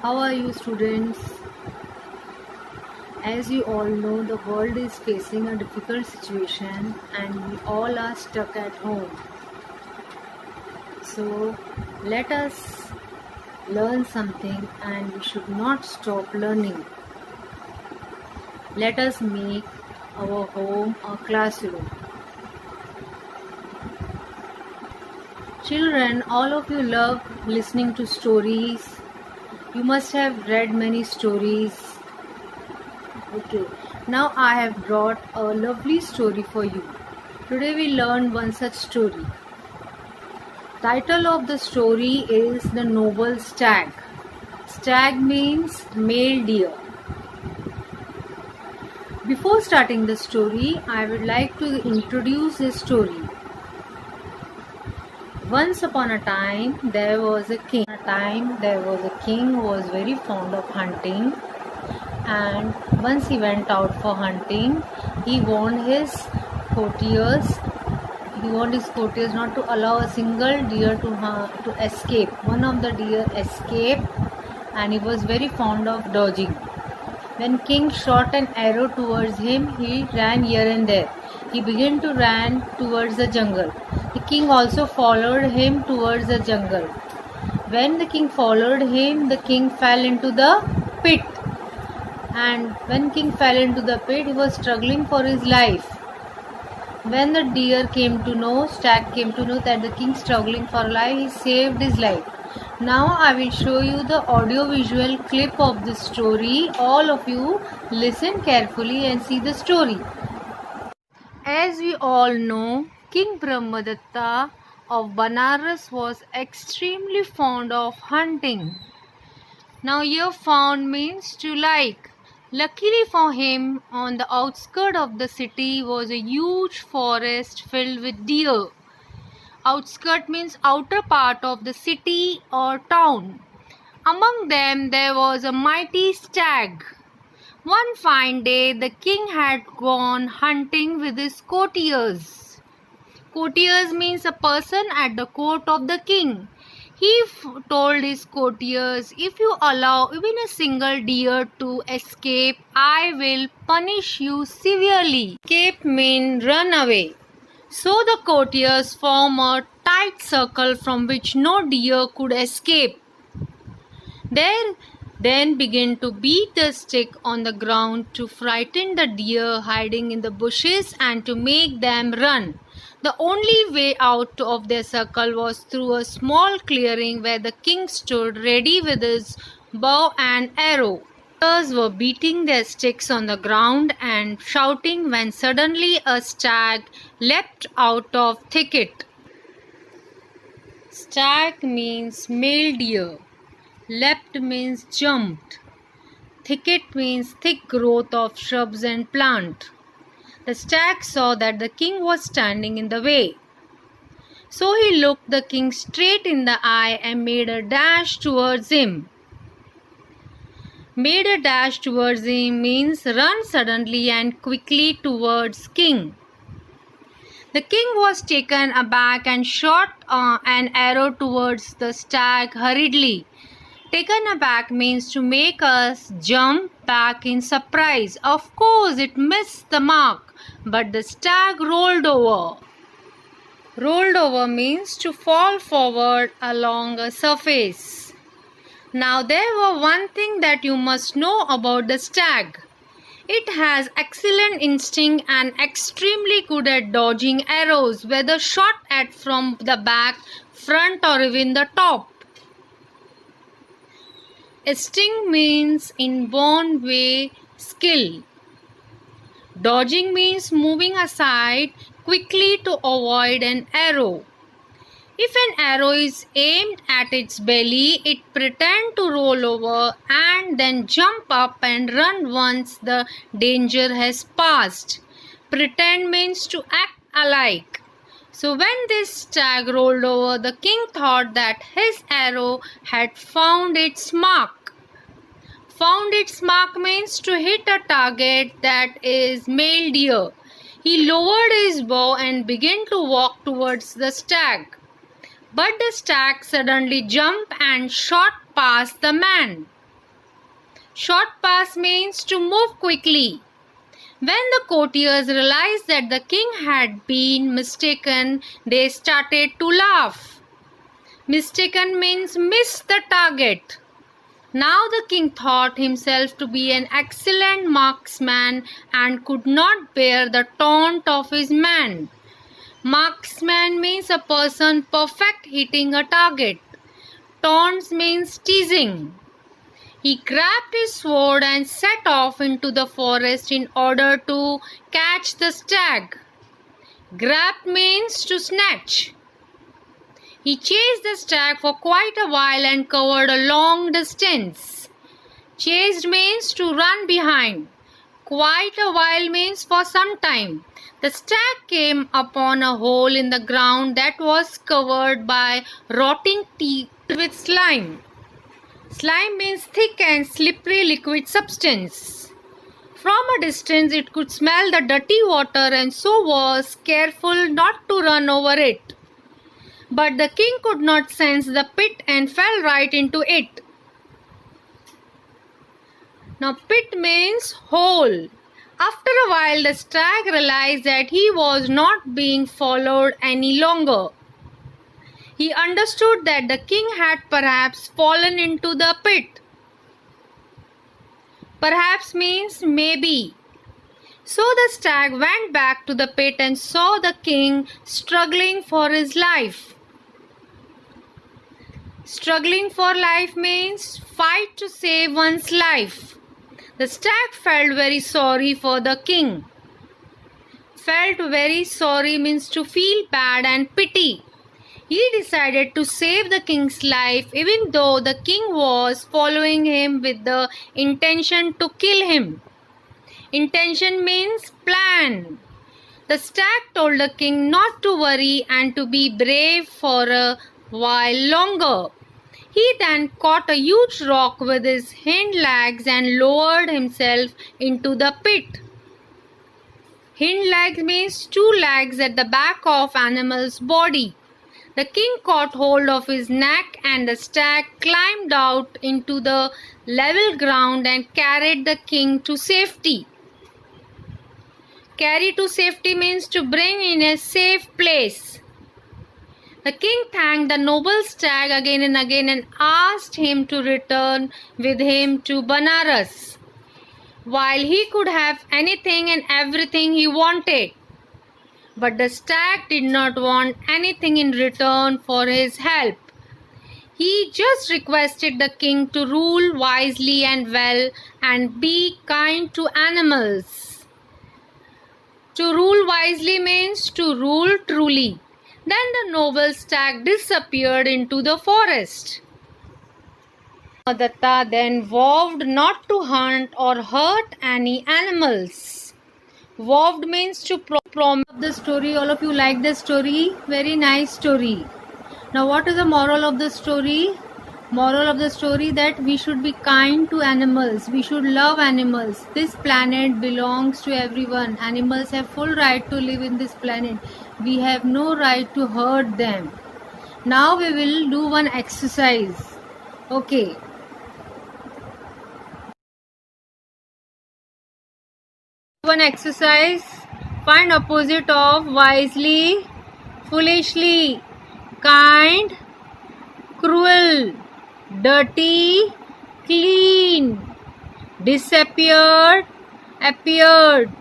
How are you, students? As you all know, the world is facing a difficult situation and we all are stuck at home. So, let us learn something and we should not stop learning. Let us make our home a classroom. Children, all of you love listening to stories. You must have read many stories. Okay, now I have brought a lovely story for you. Today we learn one such story. Title of the story is The Noble Stag. Stag means male deer. Before starting the story, I would like to introduce this story. Once upon a time, there was a king. Who was very fond of hunting, and once he went out for hunting, he warned his courtiers not to allow a single deer to escape. One of the deer escaped, and he was very fond of dodging. When king shot an arrow towards him, he ran here and there. He began to run towards the jungle. The king also followed him towards the jungle. When the king followed him, the king fell into the pit. And when king fell into the pit, he was struggling for his life. When the stag came to know that the king struggling for life, he saved his life. Now I will show you the audio-visual clip of this story. All of you listen carefully and see the story. As we all know, King Brahmadatta of Banaras was extremely fond of hunting. Now here found means to like. Luckily for him, on the outskirts of the city was a huge forest filled with deer. Outskirt means outer part of the city or town. Among them there was a mighty stag. One fine day the king had gone hunting with his courtiers. Courtiers means a person at the court of the king. He told his courtiers, if you allow even a single deer to escape, I will punish you severely. Escape means run away. So the courtiers formed a tight circle from which no deer could escape. They then began to beat the stick on the ground to frighten the deer hiding in the bushes and to make them run. The only way out of their circle was through a small clearing where the king stood ready with his bow and arrow. Others were beating their sticks on the ground and shouting when suddenly a stag leapt out of thicket. Stag means male deer. Leapt means jumped. Thicket means thick growth of shrubs and plant. The stag saw that the king was standing in the way. So he looked the king straight in the eye and made a dash towards him. Made a dash towards him means run suddenly and quickly towards king. The king was taken aback and shot an arrow towards the stag hurriedly. Taken aback means to make us jump back in surprise. Of course, it missed the mark, but the stag rolled over. Rolled over means to fall forward along a surface. Now there was one thing that you must know about the stag. It has excellent instinct and extremely good at dodging arrows, whether shot at from the back, front or even the top. Instinct means inborn way skill. Dodging means moving aside quickly to avoid an arrow. If an arrow is aimed at its belly, it pretends to roll over and then jump up and run once the danger has passed. Pretend means to act alike. So when this stag rolled over, the king thought that his arrow had found its mark. Found its mark means to hit a target that is male deer. He lowered his bow and began to walk towards the stag. But the stag suddenly jumped and shot past the man. Short pass means to move quickly. When the courtiers realized that the king had been mistaken, they started to laugh. Mistaken means miss the target. Now the king thought himself to be an excellent marksman and could not bear the taunt of his men. Marksman means a person perfect hitting a target. Taunts means teasing. He grabbed his sword and set off into the forest in order to catch the stag. Grab means to snatch. He chased the stag for quite a while and covered a long distance. Chased means to run behind. Quite a while means for some time. The stag came upon a hole in the ground that was covered by rotting teeth with slime. Slime means thick and slippery liquid substance. From a distance it could smell the dirty water and so was careful not to run over it. But the king could not sense the pit and fell right into it. Now pit means hole. After a while the stag realized that he was not being followed any longer. He understood that the king had perhaps fallen into the pit. Perhaps means maybe. So the stag went back to the pit and saw the king struggling for his life. Struggling for life means fight to save one's life. The stag felt very sorry for the king. Felt very sorry means to feel bad and pity. He decided to save the king's life even though the king was following him with the intention to kill him. Intention means plan. The stag told the king not to worry and to be brave for a while longer. He then caught a huge rock with his hind legs and lowered himself into the pit. Hind legs means two legs at the back of animal's body. The king caught hold of his neck and the stag climbed out into the level ground and carried the king to safety. Carry to safety means to bring in a safe place. The king thanked the noble stag again and again and asked him to return with him to Banaras, while he could have anything and everything he wanted. But the stag did not want anything in return for his help. He just requested the king to rule wisely and well and be kind to animals. To rule wisely means to rule truly. Then the noble stag disappeared into the forest. Datta then vowed not to hunt or hurt any animals. Vowed means to promise. The story, all of you like the story? Very nice story. Now what is the moral of the story? Moral of the story that we should be kind to animals. We should love animals. This planet belongs to everyone. Animals have full right to live in this planet. We have no right to hurt them. Now we will do one exercise. Okay. One exercise. Find opposite of wisely, foolishly, kind, cruel, dirty, clean, disappeared, appeared,